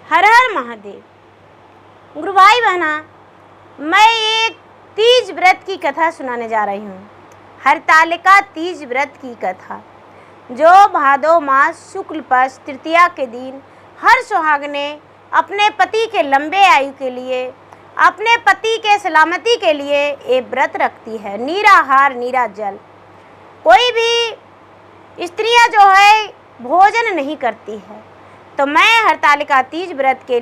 हर हर महादेव। गुरु भाई बहना, मैं एक तीज व्रत की कथा सुनाने जा रही हूँ। हरतालिका तीज व्रत की कथा, जो भादो मास शुक्ल पक्ष तृतीया के दिन हर सुहागने अपने पति के लंबे आयु के लिए, अपने पति के सलामती के लिए ये व्रत रखती है। निराहार निराजल, कोई भी स्त्रियां जो है भोजन नहीं करती है। तो मैं हरतालिका तीज व्रत के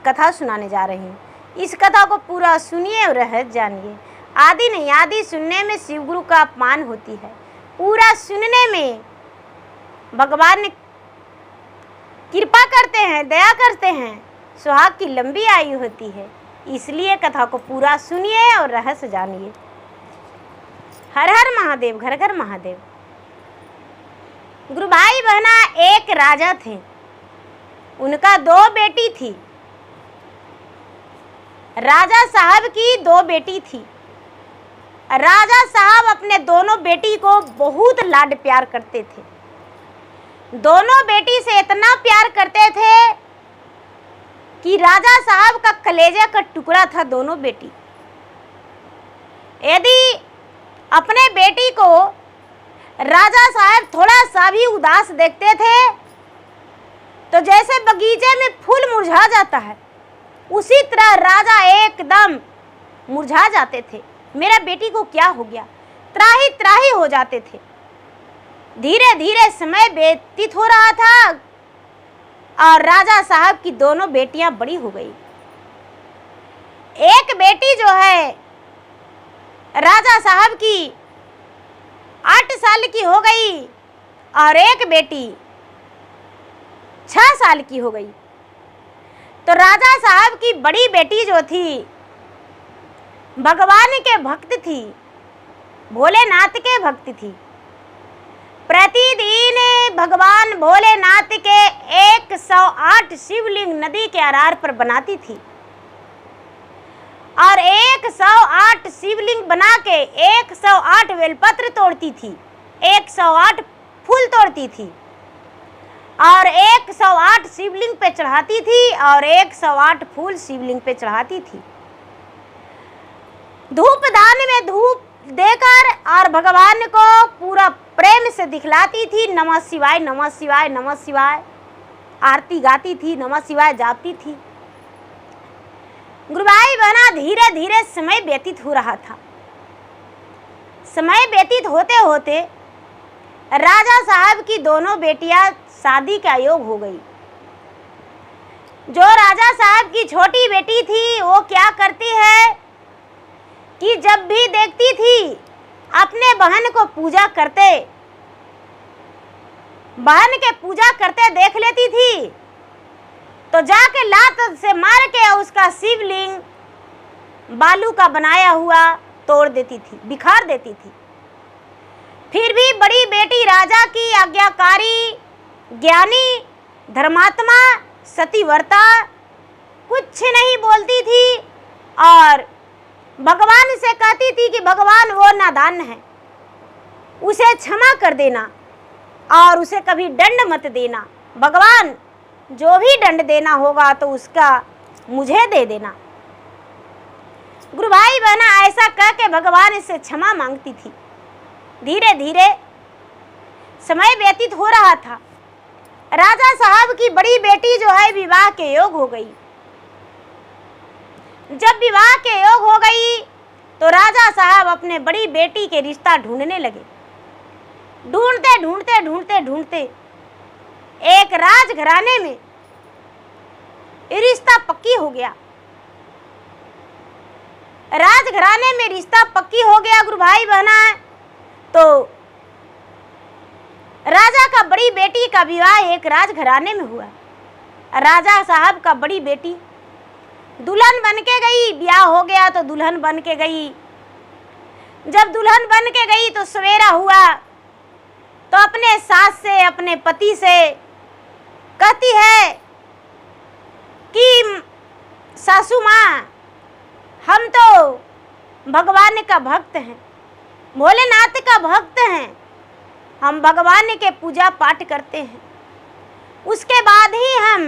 कथा सुनाने जा रही हूँ। इस कथा को पूरा सुनिए और रहस्य जानिए। आदि नहीं आदि सुनने में शिवगुरु का अपमान होती है, पूरा सुनने में भगवान कृपा करते हैं, दया करते हैं, सुहाग की लंबी आयु होती है। इसलिए कथा को पूरा सुनिए और रहस्य जानिए। हर हर महादेव, घर घर महादेव। गुरु भाई बहना, एक राजा थे, उनका 2 बेटी थी। राजा साहब की 2 बेटी थी। राजा साहब अपने दोनों बेटी को बहुत लाड प्यार करते थे। दोनों बेटी से इतना प्यार करते थे कि राजा साहब का कलेजा का टुकड़ा था दोनों बेटी। यदि अपने बेटी को राजा साहब थोड़ा सा भी उदास देखते थे तो जैसे बगीचे में फूल मुरझा जाता है, उसी तरह राजा एकदम मुरझा जाते थे। मेरा बेटी को क्या हो गया, त्राही त्राही हो जाते थे। धीरे धीरे समय व्यतीत हो रहा था और राजा साहब की दोनों बेटियां बड़ी हो गई। एक बेटी जो है राजा साहब की 8 साल की हो गई और एक बेटी 6 साल की हो गई। तो राजा साहब की बड़ी बेटी जो थी भगवान के भक्त थी, भोलेनाथ के भक्त थी। प्रतिदिन भगवान भोलेनाथ के 108 शिवलिंग नदी के अरार पर बनाती थी और 108 शिवलिंग बना के 108 बेलपत्र तोड़ती थी, 108 फूल तोड़ती थी और 108 शिवलिंग पे चढ़ाती थी और 108 फूल शिवलिंग पे चढ़ाती थी। धूप दान में धूप देकर और भगवान को पूरा प्रेम से दिखलाती थी। नमः शिवाय नमः शिवाय नमः शिवाय आरती गाती थी, नमः शिवाय जापती थी। गुरु भाई बहना, धीरे धीरे समय व्यतीत हो रहा था। समय व्यतीत होते होते राजा साहब की दोनों बेटियां शादी का योग हो गई। जो राजा साहब की छोटी बेटी थी वो क्या करती है कि जब भी देखती थी अपने बहन को पूजा करते, बहन के पूजा करते देख लेती थी तो जाके लात से मार के उसका शिवलिंग बालू का बनाया हुआ तोड़ देती थी, बिखार देती थी। फिर भी बड़ी बेटी राजा की आज्ञाकारी, ज्ञानी, धर्मात्मा, सतीव्रता कुछ नहीं बोलती थी और भगवान से कहती थी कि भगवान वो नादान है, उसे क्षमा कर देना और उसे कभी दंड मत देना। भगवान जो भी दंड देना होगा तो उसका मुझे दे देना। गुरु भाई बहना, ऐसा कह के भगवान से क्षमा मांगती थी। धीरे धीरे समय व्यतीत हो रहा था। राजा साहब की बड़ी बेटी जो है विवाह के योग हो गई। जब विवाह के योग हो गई तो राजा साहब अपने बड़ी बेटी के रिश्ता ढूंढने लगे। ढूंढते ढूंढते ढूंढते ढूंढते एक राजघराने में रिश्ता पक्की हो गया। राजघराने में रिश्ता पक्की हो गया गुरु भाई बहना, तो राजा का बड़ी बेटी का विवाह एक राजघराने में हुआ। राजा साहब का बड़ी बेटी दुल्हन बन के गई। ब्याह हो गया तो दुल्हन बन के गई। जब दुल्हन बन के गई तो सवेरा हुआ तो अपने सास से, अपने पति से कहती है कि सासू माँ, हम तो भगवान का भक्त हैं, भोलेनाथ का भक्त हैं, हम भगवान के पूजा पाठ करते हैं। उसके बाद ही हम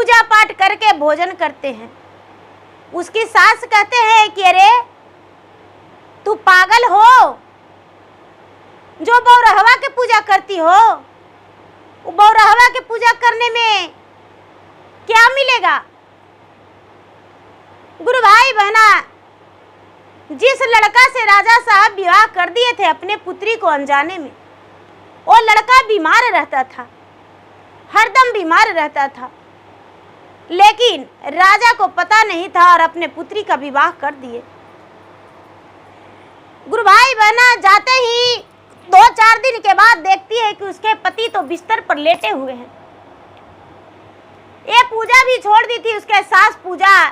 पूजा पाठ करके भोजन करते हैं। उसकी सास कहते हैं कि अरे तू पागल हो, जो बौरहवा की पूजा करती हो, बौरहवा की पूजा करने में क्या मिलेगा? गुरु भाई बहना, जिस लड़का से राजा साहब विवाह कर दिए थे अपने पुत्री को अनजाने में, वो लड़का बीमार रहता था, हरदम बीमार रहता था, लेकिन राजा को पता नहीं था और अपने पुत्री का विवाह कर दिए। गुरु भाई बहना, जाते ही 2-4 दिन के बाद देखती है कि उसके पति तो बिस्तर पर लेटे हुए हैं। ये पूजा भी छोड़ दी थी, उसके सास पूजा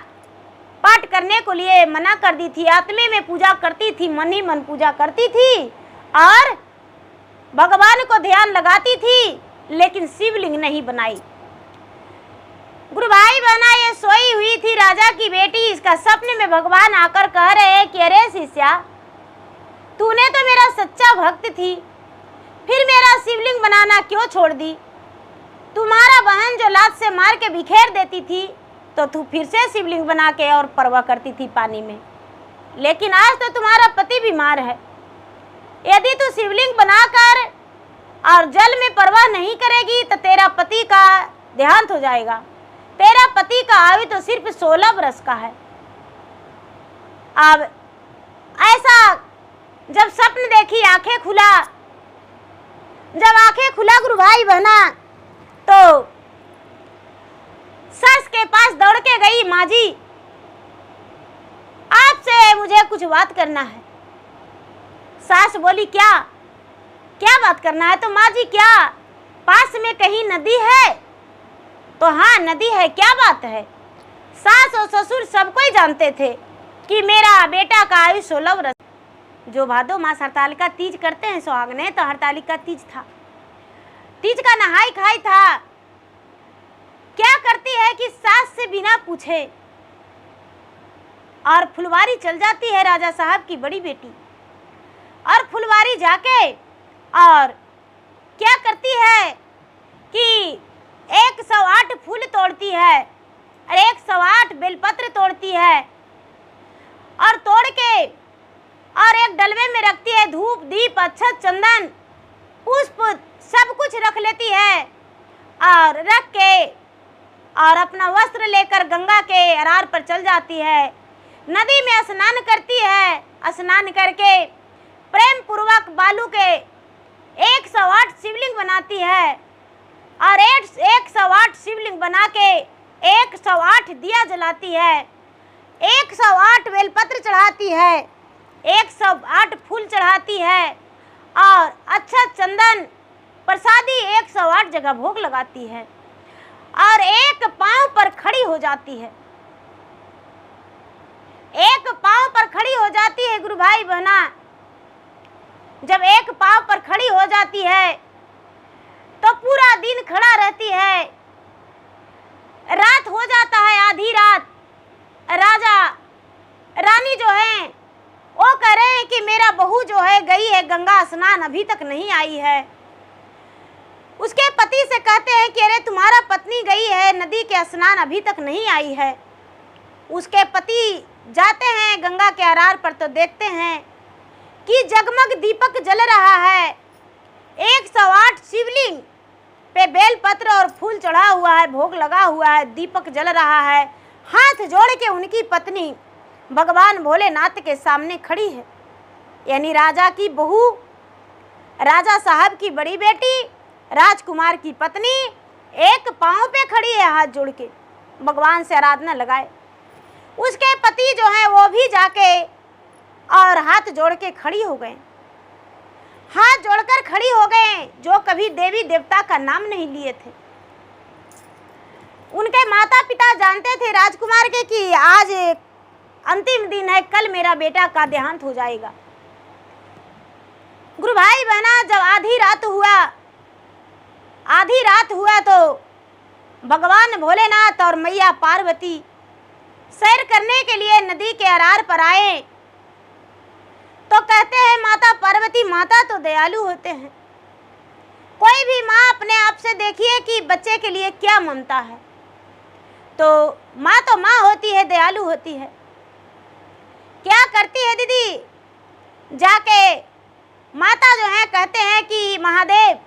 पाठ करने को लिए मना कर दी थी, आत्मे में पूजा करती थी, मन ही मन पूजा करती थी और भगवान को ध्यान लगाती थी, लेकिन शिवलिंग नहीं बनाई। गुरु भाई बहना, ये सोई हुई थी राजा की बेटी, इसका सपने में भगवान आकर कह रहे हैं कि अरे शिष्या, तूने तो मेरा सच्चा भक्त थी, फिर मेरा शिवलिंग बनाना क्यों छोड़ दी? तुम्हारा बहन जो लात से मार के बिखेर देती थी, तो तू फिर से शिवलिंग बना के और परवाह करती थी पानी में, लेकिन आज तो तुम्हारा पति बीमार है। यदि तू शिवलिंग बनाकर और जल में परवाह नहीं करेगी तो तेरा पति का देहांत हो जाएगा। तेरा पति का आयु तो सिर्फ 16 वर्ष का है। अब ऐसा जब स्वप्न देखी, आंखें खुला, जब आंखें खुला गुरु भाई बहना, तो सास के पास दौड़ के गई, माँ जी आपसे मुझे कुछ बात करना है। सास बोली क्या क्या बात करना है? तो माँ जी क्या पास में कहीं नदी है? तो हाँ नदी है, क्या बात है? सास और ससुर सबको ही जानते थे कि मेरा बेटा का आयु 16 वर्ष। जो भादो मास हरतालिका तीज करते हैं सुहागने, तो हरतालिका तीज था, तीज का नहाई खाई था। क्या करती है कि सास से बिना पूछे और फुलवारी चल जाती है राजा साहब की बड़ी बेटी, और फुलवारी जाके और क्या करती है कि 108 फूल तोड़ती है और 108 बेलपत्र तोड़ती है, और तोड़ के और एक डलवे में रखती है। धूप दीप अक्षत चंदन पुष्प सब कुछ रख लेती है, और रख के और अपना वस्त्र लेकर गंगा के अरार पर चल जाती है। नदी में स्नान करती है, स्नान करके प्रेम पूर्वक बालू के 108 शिवलिंग बनाती है, और 108 शिवलिंग बना के 108 दिया जलाती है, 108 बेलपत्र चढ़ाती है, 108 फूल चढ़ाती है, और अच्छा चंदन प्रसादी 108 जगह भोग लगाती है, और एक पांव पर खड़ी हो जाती है। एक पांव पर खड़ी हो जाती है गुरु भाई बहना। जब एक पांव पर खड़ी हो जाती है तो पूरा दिन खड़ा रहती है। रात हो जाता है, आधी रात। राजा रानी जो है वो कह रहे हैं कि मेरा बहू जो है गई है गंगा स्नान, अभी तक नहीं आई है। उसके पति से कहते हैं कि अरे तुम्हारा पत्नी गई है नदी के स्नान, अभी तक नहीं आई है। उसके पति जाते हैं गंगा के अरार पर, तो देखते हैं कि जगमग दीपक जल रहा है। 108 शिवलिंग पे बेलपत्र और फूल चढ़ा हुआ है, भोग लगा हुआ है, दीपक जल रहा है। हाथ जोड़ के उनकी पत्नी भगवान भोलेनाथ के सामने खड़ी है, यानी राजा की बहू, राजा साहब की बड़ी बेटी, राजकुमार की पत्नी एक पांव पे खड़ी है, हाथ जोड़ के भगवान से आराधना लगाए। उसके पति जो है वो भी जाके और हाथ जोड़ के खड़ी हो गए, हाथ जोड़कर खड़ी हो गए, जो कभी देवी देवता का नाम नहीं लिए थे। उनके माता पिता जानते थे राजकुमार के कि आज अंतिम दिन है, कल मेरा बेटा का देहांत हो जाएगा। गुरु भाई बहना, जब आधी रात हुआ तो भगवान भोलेनाथ और मैया पार्वती सैर करने के लिए नदी के अरार पर आए। तो कहते हैं माता पार्वती, माता तो दयालु होते हैं। कोई भी माँ अपने आप से देखिए कि बच्चे के लिए क्या ममता है। तो माँ होती है, दयालु होती है। क्या करती है दीदी, जाके माता जो है कहते हैं कि महादेव,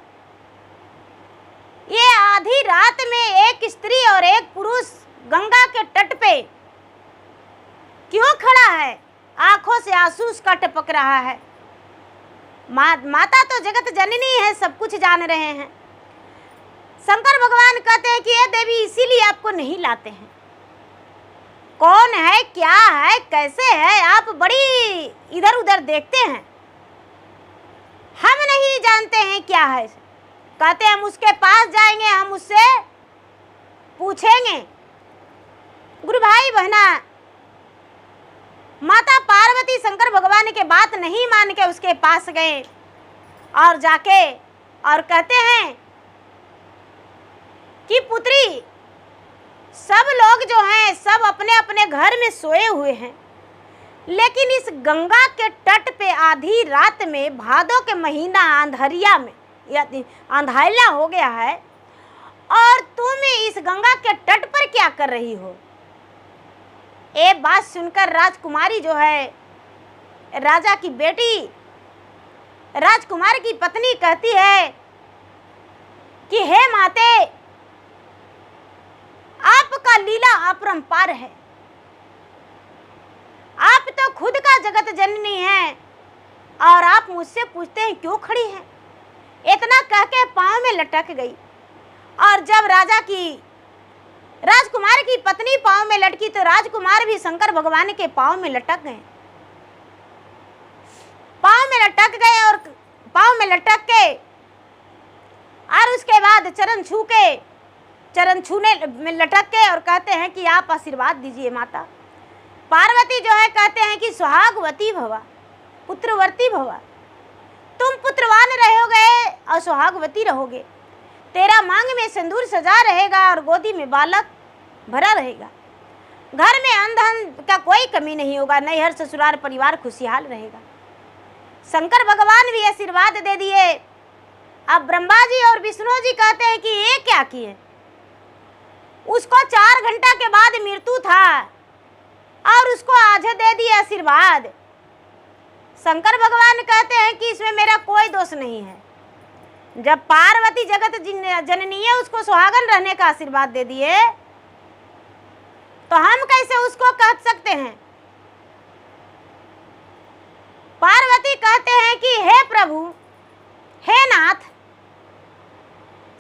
ये आधी रात में एक स्त्री और एक पुरुष गंगा के तट पे क्यों खड़ा है, आंखों से आंसू उसका टपक रहा है। माता तो जगत जननी है, सब कुछ जान रहे हैं। शंकर भगवान कहते हैं कि ये देवी इसीलिए आपको नहीं लाते हैं। कौन है, क्या है, कैसे है, आप बड़ी इधर उधर देखते हैं, हम नहीं जानते हैं क्या है। कहते हम उसके पास जाएंगे, हम उससे पूछेंगे। गुरु भाई बहना, माता पार्वती शंकर भगवान के बात नहीं मान के उसके पास गए और जाके और कहते हैं कि पुत्री, सब लोग जो हैं सब अपने अपने घर में सोए हुए हैं, लेकिन इस गंगा के तट पे आधी रात में, भादों के महीना अंधरिया में, या अंधेरा हो गया है, और तुम इस गंगा के तट पर क्या कर रही हो। ये बात सुनकर राजकुमारी जो है, राजा की बेटी, राजकुमार की पत्नी कहती है कि हे माते, आपका लीला अपरंपार है, आप तो खुद का जगत जननी हैं और आप मुझसे पूछते हैं क्यों खड़ी हैं। इतना कह के पांव में लटक गई, और जब राजकुमार की पत्नी पांव में लटकी तो राजकुमार भी शंकर भगवान के पांव में लटक गए। पांव में लटक गए और पांव में लटक के और उसके बाद चरण छूने में लटक के और कहते हैं कि आप आशीर्वाद दीजिए माता। पार्वती जो है कहते हैं कि सुहागवती भवा, पुत्रवर्ती भवा, तुम पुत्रवान रहोगे और सुहागवती रहोगे, तेरा मांग में सिंदूर सजा रहेगा और गोदी में बालक भरा रहेगा, घर में अन्न धन का कोई कमी नहीं होगा, नैहर ससुराल परिवार खुशहाल रहेगा। शंकर भगवान भी आशीर्वाद दे दिए। अब ब्रह्मा जी और विष्णु जी कहते हैं कि ये क्या किए, उसको 4 घंटा के बाद मृत्यु था और उसको आज दे दिए आशीर्वाद। शंकर भगवान कहते हैं कि इसमें मेरा कोई दोष नहीं है, जब पार्वती जगत जननी है उसको सुहागन रहने का आशीर्वाद दे दिए, तो हम कैसे उसको कह सकते हैं। पार्वती कहते हैं कि हे प्रभु, हे नाथ,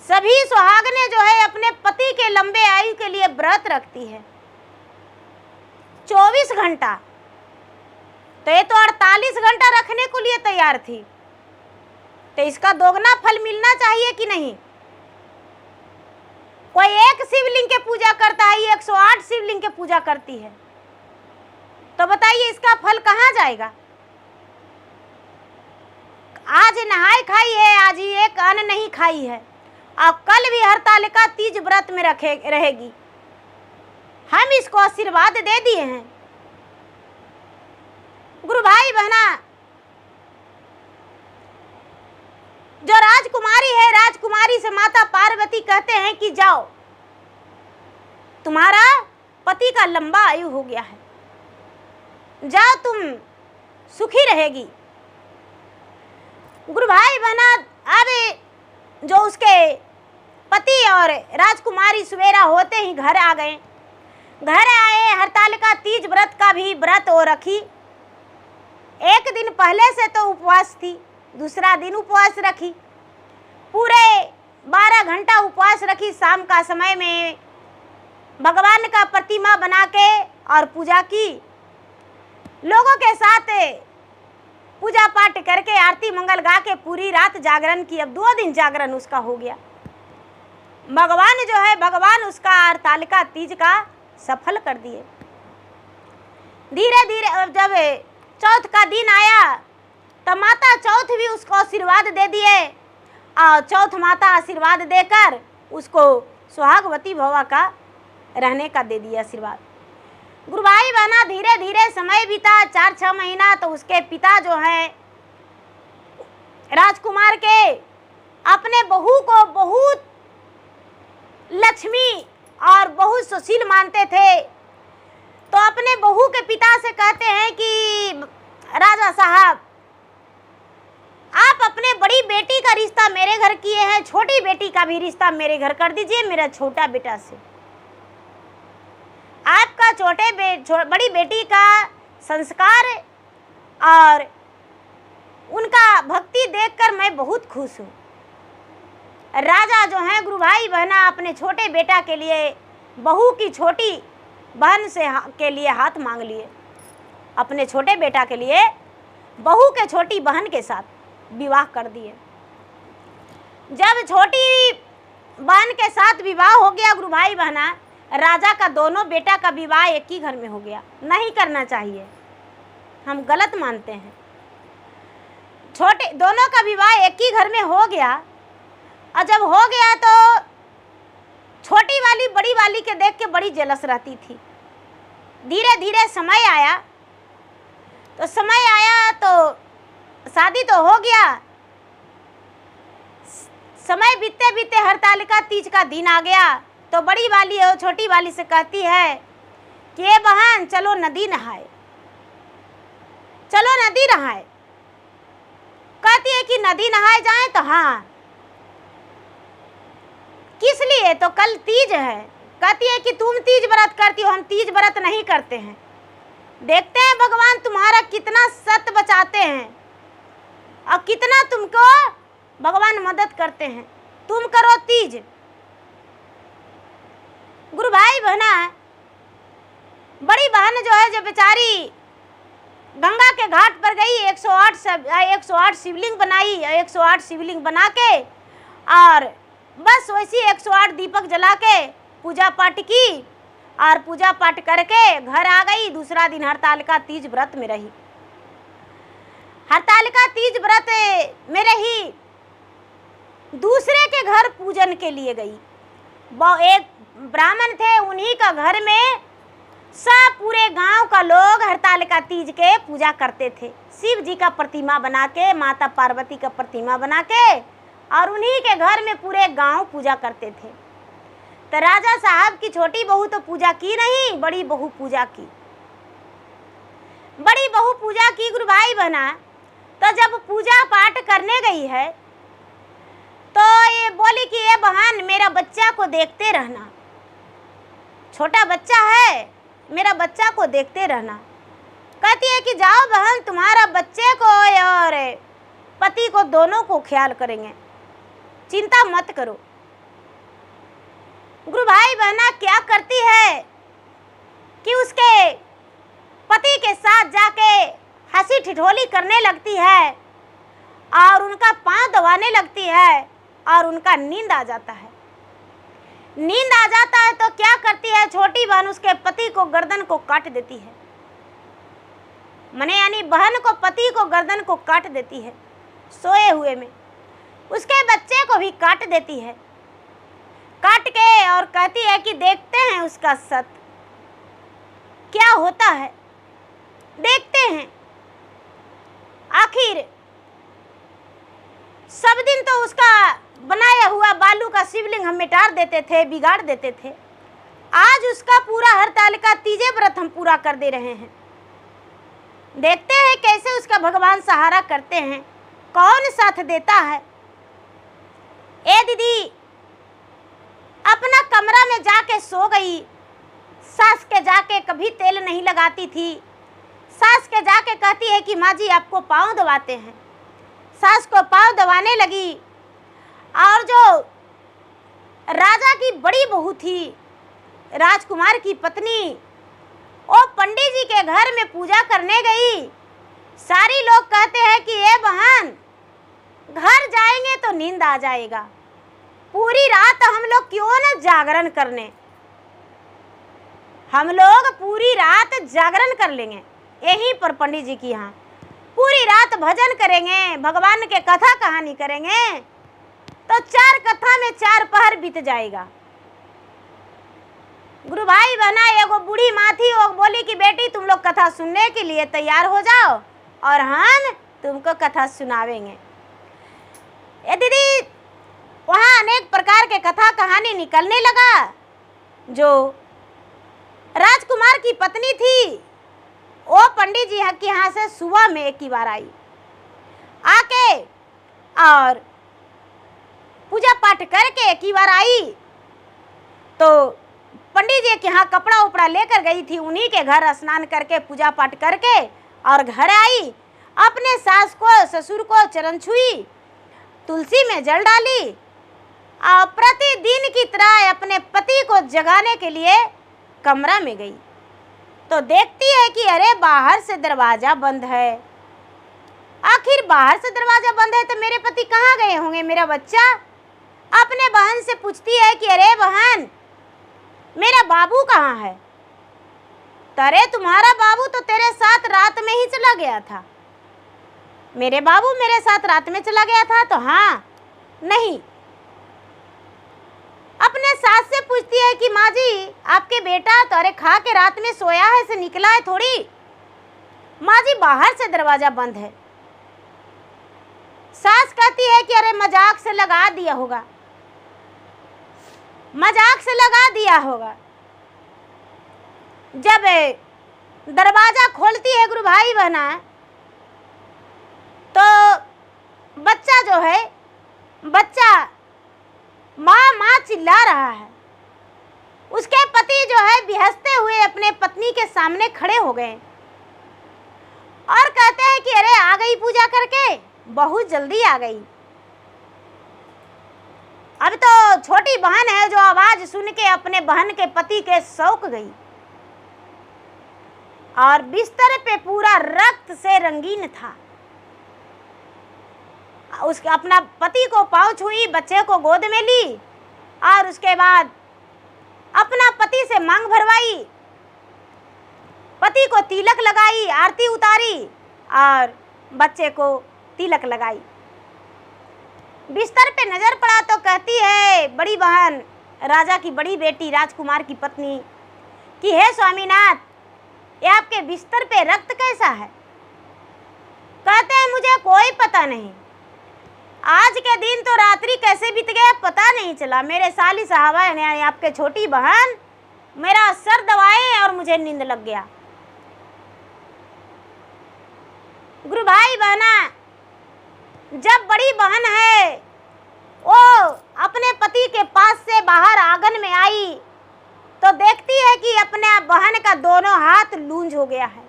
सभी सुहागनें जो है अपने पति के लंबे आयु के लिए व्रत रखती है 24 घंटा, तो ये तो 48 घंटा रखने को लिए तैयार थी, तो इसका दोगुना फल मिलना चाहिए कि नहीं। कोई एक शिवलिंग के पूजा करता है, 108 शिवलिंग के पूजा करती है, तो बताइए इसका फल कहाँ जाएगा। आज नहाई खाई है, आज ही एक अन्न नहीं खाई है, और कल भी हरतालिका तीज व्रत में रहेगी। हम इसको आशीर्वाद दे दिए हैं। गुरु भाई बहना, जो राजकुमारी है, राजकुमारी से माता पार्वती कहते हैं कि जाओ, तुम्हारा पति का लंबा आयु हो गया है, जाओ तुम सुखी रहेगी। गुरु भाई बहना, अब जो उसके पति और राजकुमारी सवेरा होते ही घर आ गए। घर आए, हरतालिका तीज व्रत का भी व्रत हो रखी। एक दिन पहले से तो उपवास थी, दूसरा दिन उपवास रखी, पूरे 12 घंटा उपवास रखी। शाम का समय में भगवान का प्रतिमा बना के और पूजा की, लोगों के साथ पूजा पाठ करके आरती मंगल गा के पूरी रात जागरण की। अब 2 दिन जागरण उसका हो गया। भगवान जो है, भगवान उसका हरतालिका तीज का सफल कर दिए। धीरे धीरे जब चौथ का दिन आया तो माता चौथ भी उसको आशीर्वाद दे दिए, और चौथ माता आशीर्वाद देकर उसको सुहागवती भवा का रहने का दे दिया आशीर्वाद। गुरु भाई बहना, धीरे धीरे समय बीता 4-6 महीना, तो उसके पिता जो हैं राजकुमार के अपने बहू को बहुत लक्ष्मी और बहुत सुशील मानते थे, तो अपने बहू के पिता से कहते हैं कि राजा साहब, आप अपने बड़ी बेटी का रिश्ता मेरे घर किए हैं, छोटी बेटी का भी रिश्ता मेरे घर कर दीजिए, मेरा छोटा बेटा से। आपका बड़ी बेटी का संस्कार और उनका भक्ति देखकर मैं बहुत खुश हूँ। राजा जो हैं गुरु भाई बहना अपने छोटे बेटा के लिए बहू की छोटी बहन से के लिए हाथ मांग लिए, अपने छोटे बेटा के लिए बहू के छोटी बहन के साथ विवाह कर दिए। जब छोटी बहन के साथ विवाह हो गया गुरु भाई बहना, राजा का दोनों बेटा का विवाह एक ही घर में हो गया। नहीं करना चाहिए, हम गलत मानते हैं। छोटे दोनों का विवाह एक ही घर में हो गया, और जब हो गया तो छोटी वाली बड़ी वाली के देख के बड़ी जेलस रहती थी। धीरे धीरे समय आया तो शादी तो हो गया। समय बीतते बीतते हरतालिका तीज का दिन आ गया, तो बड़ी वाली और छोटी वाली से कहती है कि ये बहन चलो नदी नहाए, चलो नदी नहाए। कहती है कि नदी नहाए जाएं, तो हाँ, किस लिए? तो कल तीज है। कहती है कि तुम तीज व्रत करती हो, हम तीज व्रत नहीं करते हैं। देखते हैं भगवान तुम्हारा कितना सत बचाते हैं और कितना तुमको भगवान मदद करते हैं। तुम करो तीज। गुरु भाई बहना, बड़ी बहन जो है, जो बेचारी गंगा के घाट पर गई, 108 शिवलिंग बनाई, 108 शिवलिंग बना के और बस वैसी 108 दीपक जला के पूजा पाठ की और पूजा पाठ करके घर आ गई। दूसरा दिन हरतालिका तीज व्रत में रही। हरतालिका तीज व्रत में रही, दूसरे के घर पूजन के लिए गई। एक ब्राह्मण थे, उन्हीं का घर में सब पूरे गांव का लोग हरतालिका तीज के पूजा करते थे। शिव जी का प्रतिमा बना के, माता पार्वती का प्रतिमा बना के, और उन्हीं के घर में पूरे गांव पूजा करते थे। तो राजा साहब की छोटी बहू तो पूजा की नहीं, बड़ी बहू पूजा की। बड़ी बहू पूजा की गुरु भाई बहना। तो जब पूजा पाठ करने गई है, तो ये बोली कि ये बहन मेरा बच्चा को देखते रहना, छोटा बच्चा है, मेरा बच्चा को देखते रहना। कहती है कि जाओ बहन, तुम्हारा बच्चे को और पति को दोनों को ख्याल करेंगे, चिंता मत करो। गुरु भाई बहना क्या करती है कि उसके पति के साथ जाके हंसी ठिठोली करने लगती है और उनका पांव दबाने लगती है और उनका नींद आ जाता है। नींद आ जाता है तो क्या करती है छोटी बहन, उसके पति को गर्दन को काट देती है। मने यानी बहन को, पति को गर्दन को काट देती है सोए हुए में। उसके बच्चे को भी काट देती है, काट के, और कहती है कि देखते हैं उसका सत क्या होता है, देखते हैं। आखिर सब दिन तो उसका बनाया हुआ बालू का शिवलिंग हम मिटा देते थे, बिगाड़ देते थे। आज उसका पूरा हरतालिका तीजे व्रत हम पूरा कर दे रहे हैं। देखते हैं कैसे उसका भगवान सहारा करते हैं, कौन साथ देता है। ए दीदी अपना कमरा में जाके सो गई। सास के जाके कभी तेल नहीं लगाती थी। सास के जाके कहती है कि माँ जी आपको पाँव दबाते हैं। सास को पाँव दबाने लगी, और जो राजा की बड़ी बहू थी, राजकुमार की पत्नी, वो पंडित जी के घर में पूजा करने गई। सारी लोग कहते हैं कि ये बहन घर जाएंगे तो नींद आ जाएगा, पूरी रात हम लोग क्यों न जागरण करने, हम लोग पूरी रात जागरण कर लेंगे यहीं पर पंडित जी के यहाँ, पूरी रात भजन करेंगे, भगवान के कथा कहानी करेंगे, तो 4 कथा में 4 पहर बीत जाएगा। गुरु भाई बहना, एगो बूढ़ी माँ थी, वो बोली कि बेटी तुम लोग कथा सुनने के लिए तैयार हो जाओ और हम तुमको कथा सुनावेंगे। ये दीदी वहाँ अनेक प्रकार के कथा कहानी निकलने लगा, जो राजकुमार की पत्नी थी, वो पंडित जी के यहाँ से सुबह में एक ही बार आई, आके और पूजा पाठ करके एक ही बार आई। तो पंडित जी के यहाँ कपड़ा उपड़ा लेकर गई थी, उन्हीं के घर स्नान करके पूजा पाठ करके और घर आई। अपने सास को ससुर को चरण छुई, तुलसी में जल डाली और प्रतिदिन की तरह अपने पति को जगाने के लिए कमरा में गई। तो देखती है कि अरे बाहर से दरवाजा बंद है। आखिर बाहर से दरवाजा बंद है तो मेरे पति कहाँ गए होंगे, मेरा बच्चा। अपने बहन से पूछती है कि अरे बहन, मेरा बाबू कहाँ है। अरे तुम्हारा बाबू तो तेरे साथ रात में ही चला गया था। मेरे बाबू मेरे साथ रात में चला गया था। तो हाँ, नहीं। अपने सास से पूछती है कि माँ जी आपके बेटा तो अरे खा के रात में सोया है, से निकला है थोड़ी। माँ जी बाहर से दरवाजा बंद है। सास कहती है कि अरे मजाक से लगा दिया होगा, मजाक से लगा दिया होगा। जब दरवाजा खोलती है गुरु भाई बहना, तो बच्चा जो है, बच्चा माँ माँ चिल्ला रहा है। उसके पति जो है बिहसते हुए अपने पत्नी के सामने खड़े हो गए और कहते हैं कि अरे आ गई पूजा करके, बहुत जल्दी आ गई। अब तो छोटी बहन है जो आवाज सुन के अपने बहन के पति के सौक गई और बिस्तर पे पूरा रक्त से रंगीन था। उसके अपना पति को पाँव छुई, बच्चे को गोद में ली और उसके बाद अपना पति से मांग भरवाई, पति को तिलक लगाई, आरती उतारी और बच्चे को तिलक लगाई। बिस्तर पे नजर पड़ा तो कहती है बड़ी बहन, राजा की बड़ी बेटी, राजकुमार की पत्नी, कि हे स्वामीनाथ, ये आपके बिस्तर पे रक्त कैसा है। कहते हैं मुझे कोई पता नहीं, आज के दिन तो रात्रि कैसे बीत गया पता नहीं चला। मेरे साली साहबा यानी आपके छोटी बहन मेरा सर दबाए और मुझे नींद लग गया। गुरु भाई बहना, जब बड़ी बहन है वो अपने पति के पास से बाहर आंगन में आई तो देखती है कि अपने बहन का दोनों हाथ लूंज हो गया है,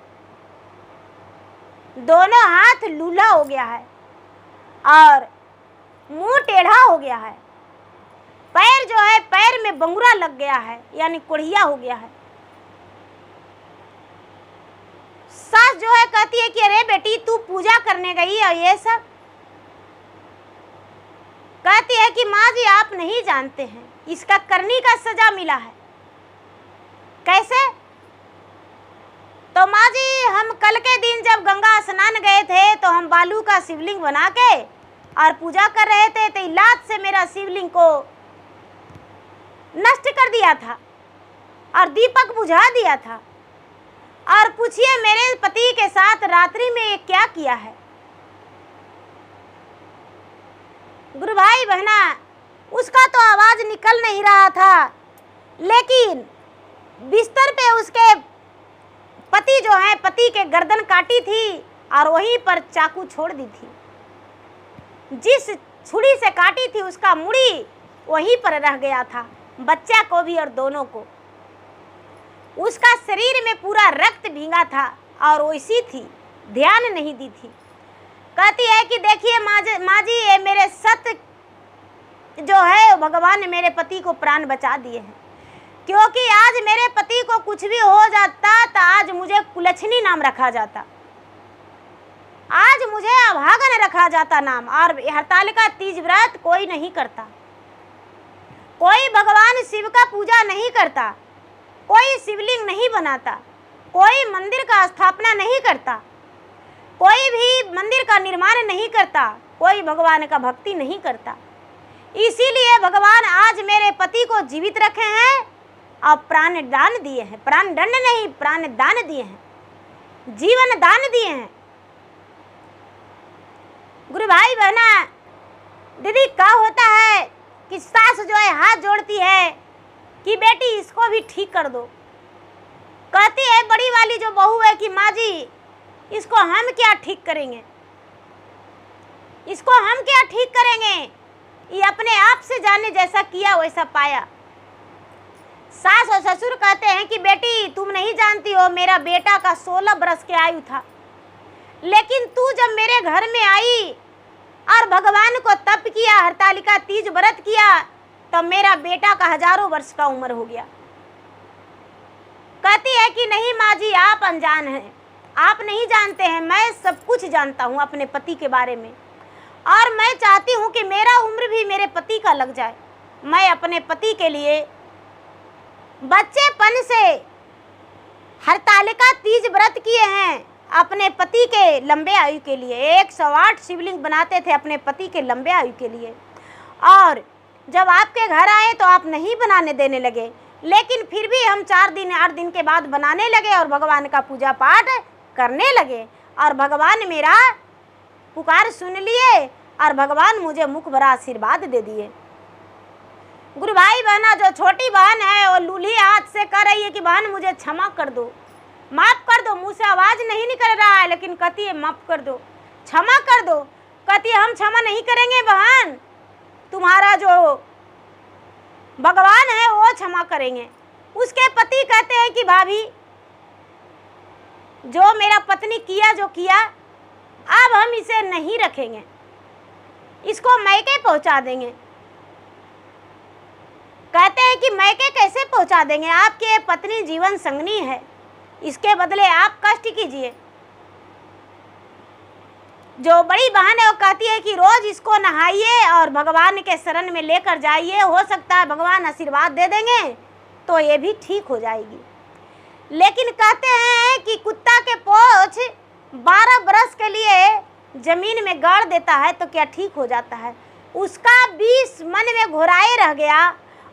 दोनों हाथ लूला हो गया है और मुंह टेढ़ा हो गया है। पैर जो है, पैर में बंगुरा लग गया है, यानी कोढ़िया हो गया है। सास जो है कहती है कि अरे बेटी तू पूजा करने गई और ये सब। कहती है कि माँ जी आप नहीं जानते हैं, इसका करनी का सजा मिला है। कैसे? तो माँ जी हम कल के दिन जब गंगा स्नान गए थे तो हम बालू का शिवलिंग बना के और पूजा कर रहे थे तो लात से मेरा शिवलिंग को नष्ट कर दिया था और दीपक बुझा दिया था। और पूछिए मेरे पति के साथ रात्रि में ये क्या किया है। गुरु भाई बहना, उसका तो आवाज निकल नहीं रहा था, लेकिन बिस्तर पे उसके पति जो है, पति के गर्दन काटी थी और वहीं पर चाकू छोड़ दी थी। जिस छुरी से काटी थी उसका मुड़ी वहीं पर रह गया था, बच्चा को भी और दोनों को। उसका शरीर में पूरा रक्त भींगा था और वैसी थी, ध्यान नहीं दी थी। कहती है कि देखिए माँ जी ये मेरे सत्य जो है भगवान ने मेरे पति को प्राण बचा दिए हैं, क्योंकि आज मेरे पति को कुछ भी हो जाता तो आज मुझे कुलछनी नाम रखा जाता, आज मुझे अभागन रखा जाता नाम। और हरतालिका तीज व्रत कोई नहीं करता, कोई भगवान शिव का पूजा नहीं करता, कोई शिवलिंग नहीं बनाता, कोई मंदिर का स्थापना नहीं करता, कोई भी मंदिर का निर्माण नहीं करता, कोई भगवान का भक्ति नहीं करता। इसीलिए भगवान आज मेरे पति को जीवित रखे हैं और प्राण दान दिए हैं, प्राण दंड नहीं, प्राण दान दिए हैं, जीवन दान दिए हैं। गुरु भाई बहना, दीदी क्या होता है कि सास जो है हाथ जोड़ती है कि बेटी इसको भी ठीक कर दो, कहती है बड़ी वाली जो बहू है कि माँ जी इसको हम क्या ठीक करेंगे, इसको हम क्या ठीक करेंगे, ये अपने आप से जाने जैसा किया वैसा पाया। सास और ससुर कहते हैं कि बेटी तुम नहीं जानती हो मेरा बेटा का 16 बरस के आयु था, लेकिन तू जब मेरे घर में आई और भगवान को तप किया, हरतालिका तीज व्रत किया, तब मेरा बेटा का हजारों वर्ष का उम्र हो गया। कहती है कि नहीं माँ जी आप अनजान हैं, आप नहीं जानते हैं, मैं सब कुछ जानता हूँ अपने पति के बारे में, और मैं चाहती हूँ कि मेरा उम्र भी मेरे पति का लग जाए। मैं अपने पति के लिए बच्चेपन से हरतालिका तीज व्रत किए हैं अपने पति के लंबे आयु के लिए। 108 शिवलिंग बनाते थे अपने पति के लंबे आयु के लिए, और जब आपके घर आए तो आप नहीं बनाने देने लगे, लेकिन फिर भी हम 4 दिन 8 दिन के बाद बनाने लगे और भगवान का पूजा पाठ करने लगे, और भगवान मेरा पुकार सुन लिए और भगवान मुझे मुख भरा आशीर्वाद दे दिए। गुरु भाई बहना, जो छोटी बहन है वो लूली हाथ से कह रही है कि बहन मुझे क्षमा कर दो, माफ़ कर दो, मुँह से आवाज़ नहीं निकल रहा है, लेकिन कहती है माफ़ कर दो, क्षमा कर दो। कहती है हम क्षमा नहीं करेंगे बहन, तुम्हारा जो भगवान है वो क्षमा करेंगे। उसके पति कहते हैं कि भाभी जो मेरा पत्नी किया जो किया, अब हम इसे नहीं रखेंगे, इसको मैके पहुंचा देंगे। कहते हैं कि मैके कैसे पहुंचा देंगे, आपकी पत्नी जीवन संगनी है, इसके बदले आप कष्ट कीजिए। जो बड़ी बहन है वो कहती है कि रोज इसको नहाइए और भगवान के शरण में लेकर जाइए, हो सकता है भगवान आशीर्वाद दे देंगे तो ये भी ठीक हो जाएगी। लेकिन कहते हैं कि कुत्ता के पोंछ 12 बरस के लिए जमीन में गाड़ देता है तो क्या ठीक हो जाता है। उसका 20 मन में घुराए रह गया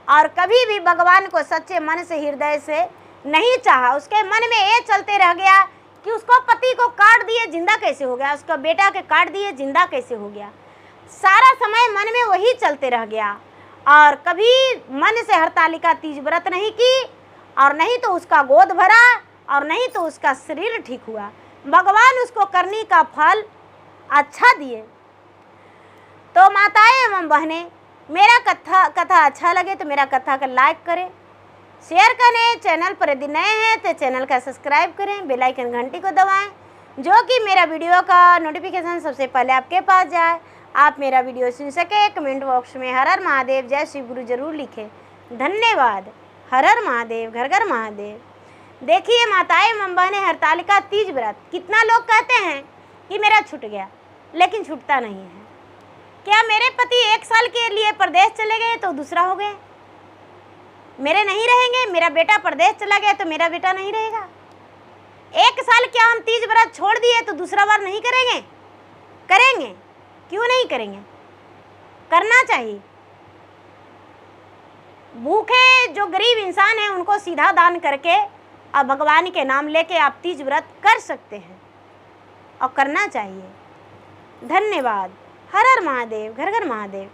और कभी भी भगवान को सच्चे मन से हृदय से नहीं चाहा। उसके मन में ये चलते रह गया कि उसको पति को काट दिए जिंदा कैसे हो गया, उसको बेटा के काट दिए जिंदा कैसे हो गया। सारा समय मन में वही चलते रह गया और कभी मन से हरतालिका तीज व्रत नहीं की, और नहीं तो उसका गोद भरा, और नहीं तो उसका शरीर ठीक हुआ। भगवान उसको करने का फल अच्छा दिए। तो माताएं एवं बहनें, मेरा कथा अच्छा लगे तो मेरा कथा का लाइक करें, शेयर करें। चैनल पर यदि नए हैं तो चैनल का सब्सक्राइब करें, बेल आइकन घंटी को दबाएं, जो कि मेरा वीडियो का नोटिफिकेशन सबसे पहले आपके पास जाए। आप मेरा वीडियो सुन सके, कमेंट बॉक्स में हर हर महादेव जय शिव गुरु जरूर लिखें। धन्यवाद। हर हर महादेव, घर घर महादेव। देखिए माताएं एवं बहनें, हरतालिका तीज व्रत कितना लोग कहते हैं कि मेरा छूट गया, लेकिन छूटता नहीं है। क्या मेरे पति 1 साल के लिए परदेश चले गए तो दूसरा हो गए, मेरे नहीं रहेंगे। मेरा बेटा परदेश चला गया तो मेरा बेटा नहीं रहेगा। 1 साल क्या हम तीज व्रत छोड़ दिए तो दूसरा बार नहीं करेंगे? करेंगे, क्यों नहीं करेंगे, करना चाहिए। भूखे जो गरीब इंसान हैं उनको सीधा दान करके और भगवान के नाम लेके आप तीज व्रत कर सकते हैं और करना चाहिए। धन्यवाद। हर हर महादेव, घर घर महादेव।